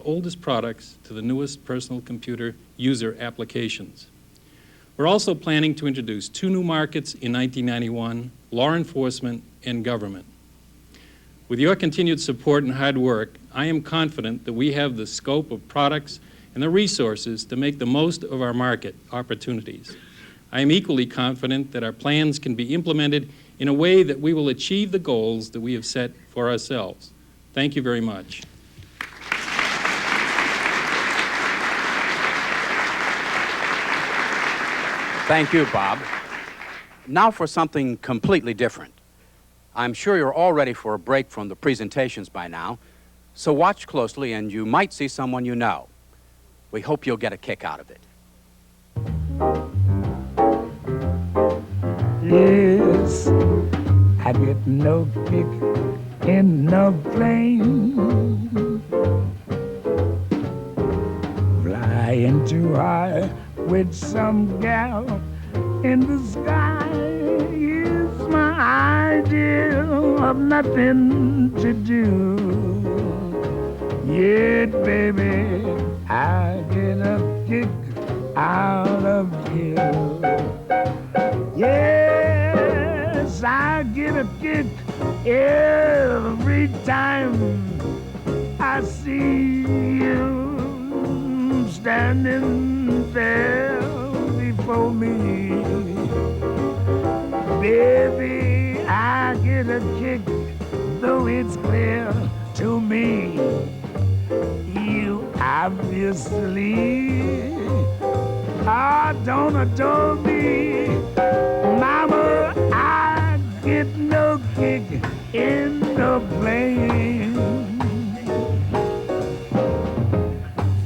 oldest products to the newest personal computer user applications. We're also planning to introduce 2 new markets in 1991, law enforcement and government. With your continued support and hard work, I am confident that we have the scope of products and the resources to make the most of our market opportunities. I am equally confident that our plans can be implemented in a way that we will achieve the goals that we have set for ourselves. Thank you very much. Thank you, Bob. Now for something completely different. I'm sure you're all ready for a break from the presentations by now, so watch closely and you might see someone you know. We hope you'll get a kick out of it. Yes, I get no kick in no plane. Flying too high with some gal in the sky is my idea of nothing to do. Yet, baby, I get a kick out of you. Yes, I get a kick every time I see you standing there before me. Baby, I get a kick, though it's clear to me you obviously don't adore me. Mama, I get no kick in the plane.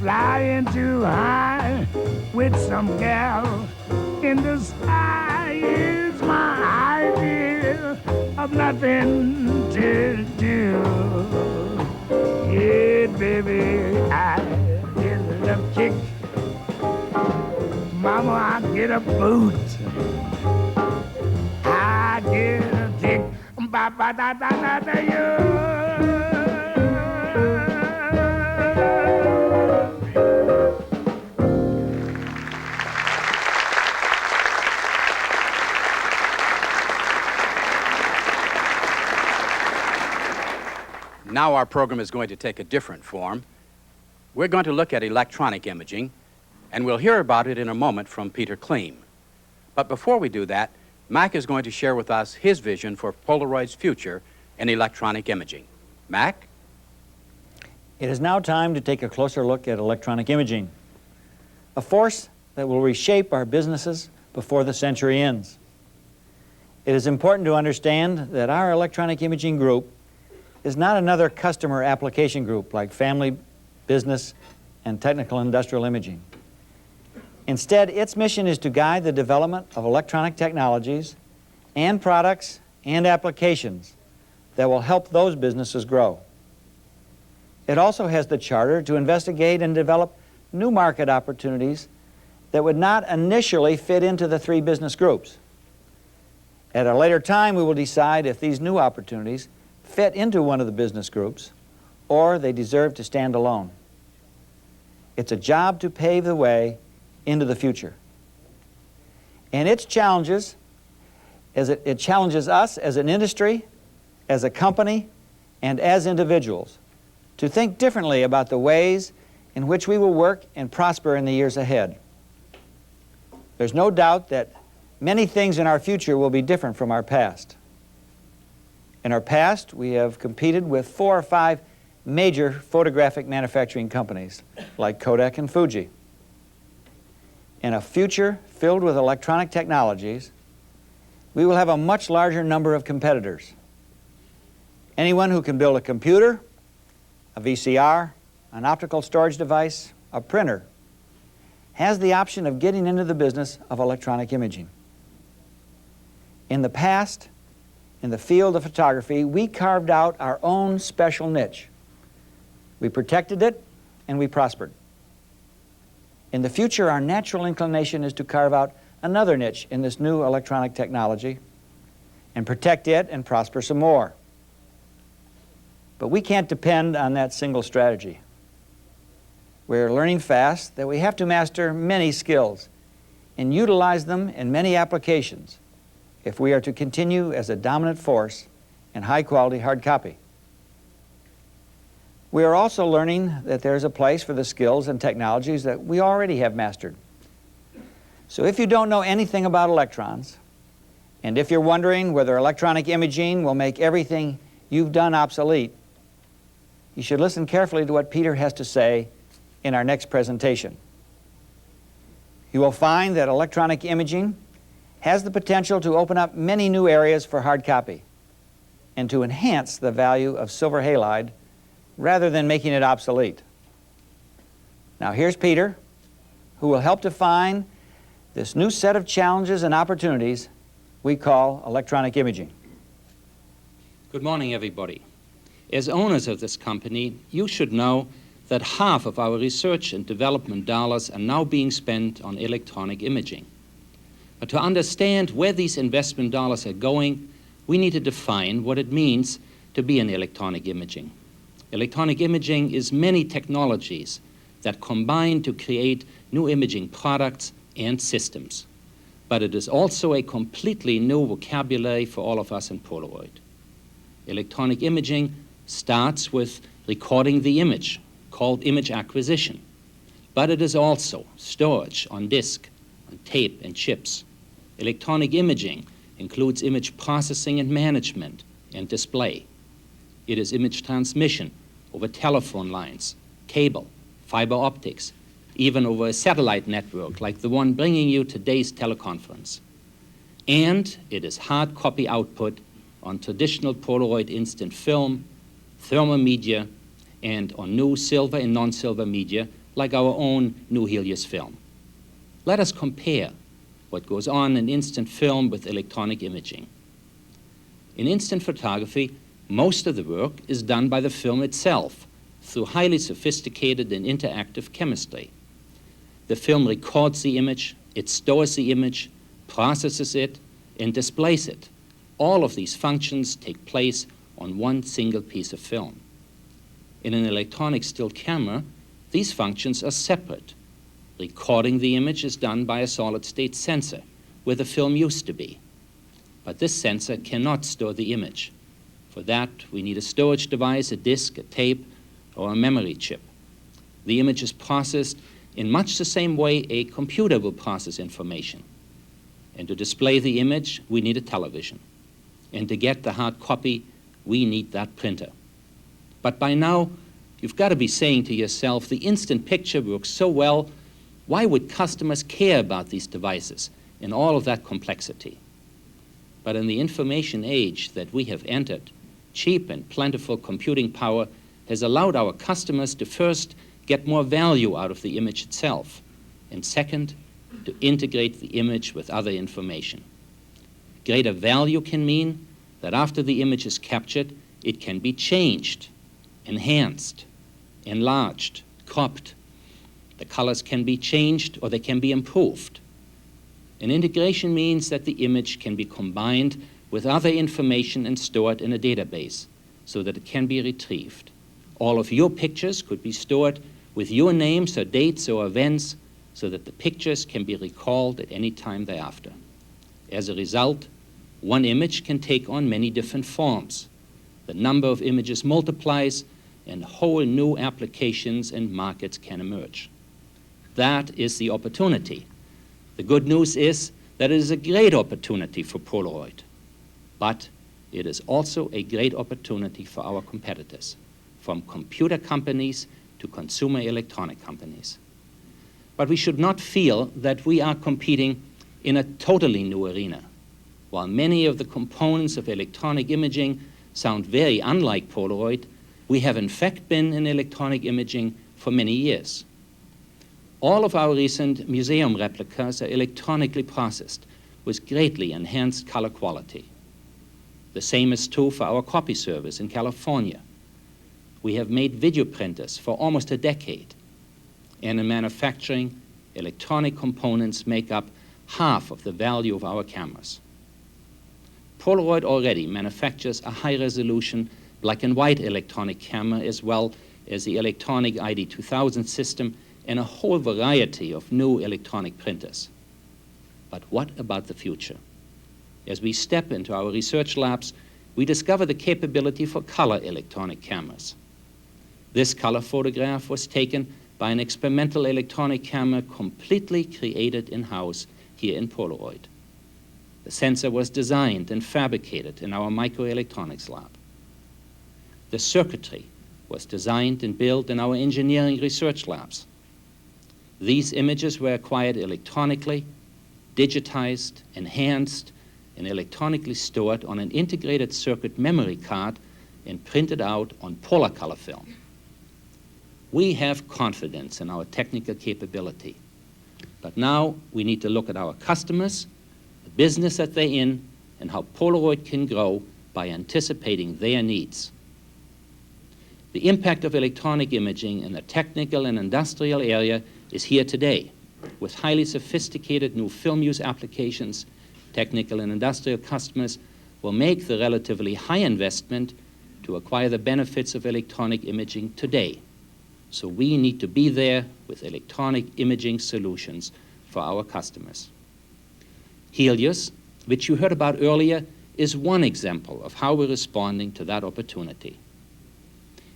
Flying too high with some gal in the sky is my idea of nothing to do. Yeah, baby, I get a kick. Mama, I get a boot. I get a kick. Ba-ba-da-da-da-da-yo. Now our program is going to take a different form. We're going to look at electronic imaging, and we'll hear about it in a moment from Peter Kleem. But before we do that, Mac is going to share with us his vision for Polaroid's future in electronic imaging. Mac? It is now time to take a closer look at electronic imaging, a force that will reshape our businesses before the century ends. It is important to understand that our electronic imaging group is not another customer application group like family, business, and technical industrial imaging. Instead, its mission is to guide the development of electronic technologies and products and applications that will help those businesses grow. It also has the charter to investigate and develop new market opportunities that would not initially fit into the 3 business groups. At a later time, we will decide if these new opportunities fit into one of the business groups or they deserve to stand alone. It's a job to pave the way into the future. And its challenges, it challenges us as an industry, as a company, and as individuals to think differently about the ways in which we will work and prosper in the years ahead. There's no doubt that many things in our future will be different from our past. In our past, we have competed with 4 or 5 major photographic manufacturing companies like Kodak and Fuji. In a future filled with electronic technologies, we will have a much larger number of competitors. Anyone who can build a computer, a VCR, an optical storage device, a printer, has the option of getting into the business of electronic imaging. In the past, in the field of photography, we carved out our own special niche. We protected it and we prospered. In the future, our natural inclination is to carve out another niche in this new electronic technology and protect it and prosper some more. But we can't depend on that single strategy. We're learning fast that we have to master many skills and utilize them in many applications if we are to continue as a dominant force in high-quality hard copy. We are also learning that there's a place for the skills and technologies that we already have mastered. So if you don't know anything about electrons, and if you're wondering whether electronic imaging will make everything you've done obsolete, you should listen carefully to what Peter has to say in our next presentation. You will find that electronic imaging has the potential to open up many new areas for hard copy and to enhance the value of silver halide rather than making it obsolete. Now here's Peter, who will help define this new set of challenges and opportunities we call electronic imaging. Good morning, everybody. As owners of this company, you should know that half of our research and development dollars are now being spent on electronic imaging. But to understand where these investment dollars are going, we need to define what it means to be in electronic imaging. Electronic imaging is many technologies that combine to create new imaging products and systems. But it is also a completely new vocabulary for all of us in Polaroid. Electronic imaging starts with recording the image, called image acquisition. But it is also storage on disk, on tape and chips. Electronic imaging includes image processing and management and display. It is image transmission over telephone lines, cable, fiber optics, even over a satellite network like the one bringing you today's teleconference. And it is hard copy output on traditional Polaroid instant film, thermomedia, and on new silver and non-silver media like our own new Helios film. Let us compare what goes on in instant film with electronic imaging. In instant photography, most of the work is done by the film itself through highly sophisticated and interactive chemistry. The film records the image, it stores the image, processes it, and displays it. All of these functions take place on one single piece of film. In an electronic still camera, these functions are separate. Recording the image is done by a solid-state sensor, where the film used to be. But this sensor cannot store the image. For that, we need a storage device, a disk, a tape, or a memory chip. The image is processed in much the same way a computer will process information. And to display the image, we need a television. And to get the hard copy, we need that printer. But by now, you've got to be saying to yourself, the instant picture works so well, why would customers care about these devices and all of that complexity? But in the information age that we have entered, cheap and plentiful computing power has allowed our customers to first get more value out of the image itself, and second, to integrate the image with other information. Greater value can mean that after the image is captured, it can be changed, enhanced, enlarged, cropped. The colors can be changed or they can be improved. And integration means that the image can be combined with other information and stored in a database so that it can be retrieved. All of your pictures could be stored with your names or dates or events so that the pictures can be recalled at any time thereafter. As a result, one image can take on many different forms. The number of images multiplies and whole new applications and markets can emerge. That is the opportunity. The good news is that it is a great opportunity for Polaroid, but it is also a great opportunity for our competitors, from computer companies to consumer electronic companies. But we should not feel that we are competing in a totally new arena. While many of the components of electronic imaging sound very unlike Polaroid, we have in fact been in electronic imaging for many years. All of our recent museum replicas are electronically processed with greatly enhanced color quality. The same is true for our copy service in California. We have made video printers for almost a decade. And in manufacturing, electronic components make up half of the value of our cameras. Polaroid already manufactures a high-resolution black and white electronic camera as well as the electronic ID 2000 system and a whole variety of new electronic printers. But what about the future? As we step into our research labs, we discover the capability for color electronic cameras. This color photograph was taken by an experimental electronic camera completely created in-house here in Polaroid. The sensor was designed and fabricated in our microelectronics lab. The circuitry was designed and built in our engineering research labs. These images were acquired electronically, digitized, enhanced, and electronically stored on an integrated circuit memory card and printed out on polar color film. We have confidence in our technical capability, but now we need to look at our customers, the business that they're in, and how Polaroid can grow by anticipating their needs. The impact of electronic imaging in the technical and industrial area is here today. With highly sophisticated new film use applications, technical and industrial customers will make the relatively high investment to acquire the benefits of electronic imaging today. So we need to be there with electronic imaging solutions for our customers. Helios, which you heard about earlier, is one example of how we're responding to that opportunity.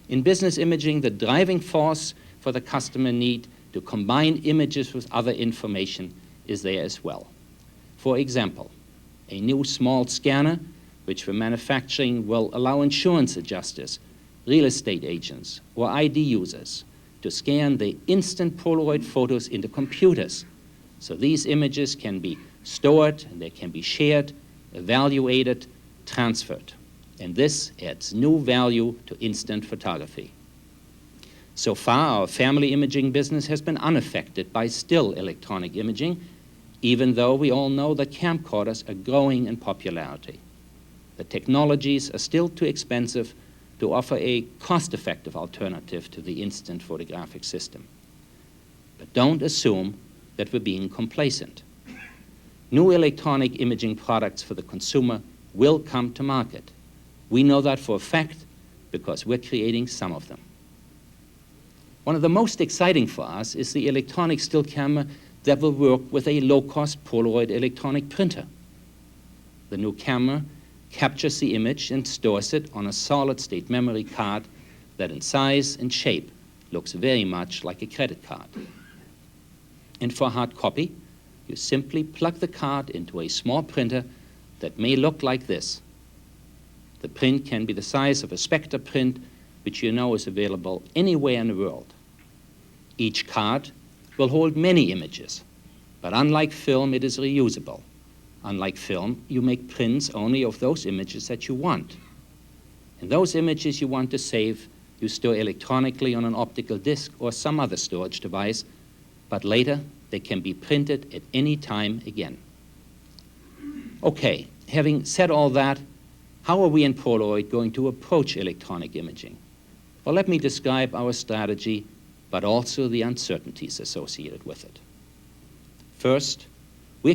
In business imaging, the driving force for the customer need to combine images with other information is there as well. For example, a new small scanner, which we're manufacturing, will allow insurance adjusters, real estate agents, or ID users to scan the instant Polaroid photos into computers. So these images can be stored, and they can be shared, evaluated, transferred. And this adds new value to instant photography. So far, our family imaging business has been unaffected by still electronic imaging, even though we all know that camcorders are growing in popularity. The technologies are still too expensive to offer a cost-effective alternative to the instant photographic system. But don't assume that we're being complacent. New electronic imaging products for the consumer will come to market. We know that for a fact because we're creating some of them. One of the most exciting for us is the electronic still camera that will work with a low-cost Polaroid electronic printer. The new camera captures the image and stores it on a solid-state memory card that in size and shape looks very much like a credit card. And for hard copy, you simply plug the card into a small printer that may look like this. The print can be the size of a Spectre print, which you know is available anywhere in the world. Each card will hold many images, but unlike film, it is reusable. Unlike film, you make prints only of those images that you want. And those images you want to save, you store electronically on an optical disc or some other storage device, but later they can be printed at any time again. Okay, having said all that, how are we in Polaroid going to approach electronic imaging? Well, let me describe our strategy, but also the uncertainties associated with it. First, we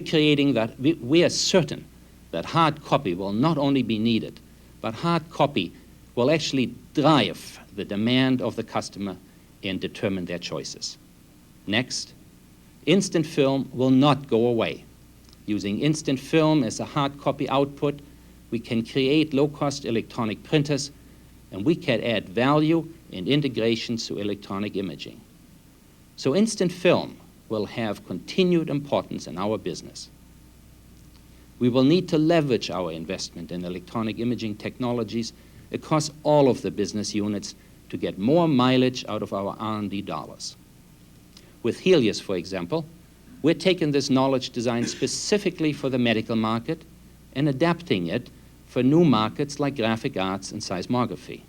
are certain that hard copy will not only be needed, but hard copy will actually drive the demand of the customer and determine their choices. Next, instant film will not go away. Using instant film as a hard copy output, we can create low-cost electronic printers, and we can add value and integrations to electronic imaging. So instant film will have continued importance in our business. We will need to leverage our investment in electronic imaging technologies across all of the business units to get more mileage out of our R&D dollars. With Helios, for example, we're taking this knowledge design specifically for the medical market and adapting it for new markets like graphic arts and seismography.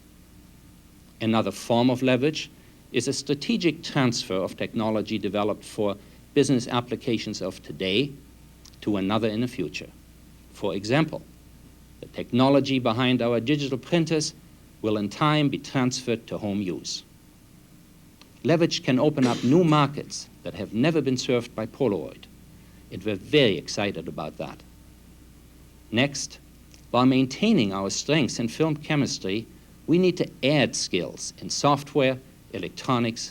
Another form of leverage is a strategic transfer of technology developed for business applications of today to another in the future. For example, the technology behind our digital printers will in time be transferred to home use. Leverage can open up new markets that have never been served by Polaroid, and we're very excited about that. Next, while maintaining our strengths in film chemistry, we need to add skills in software electronics,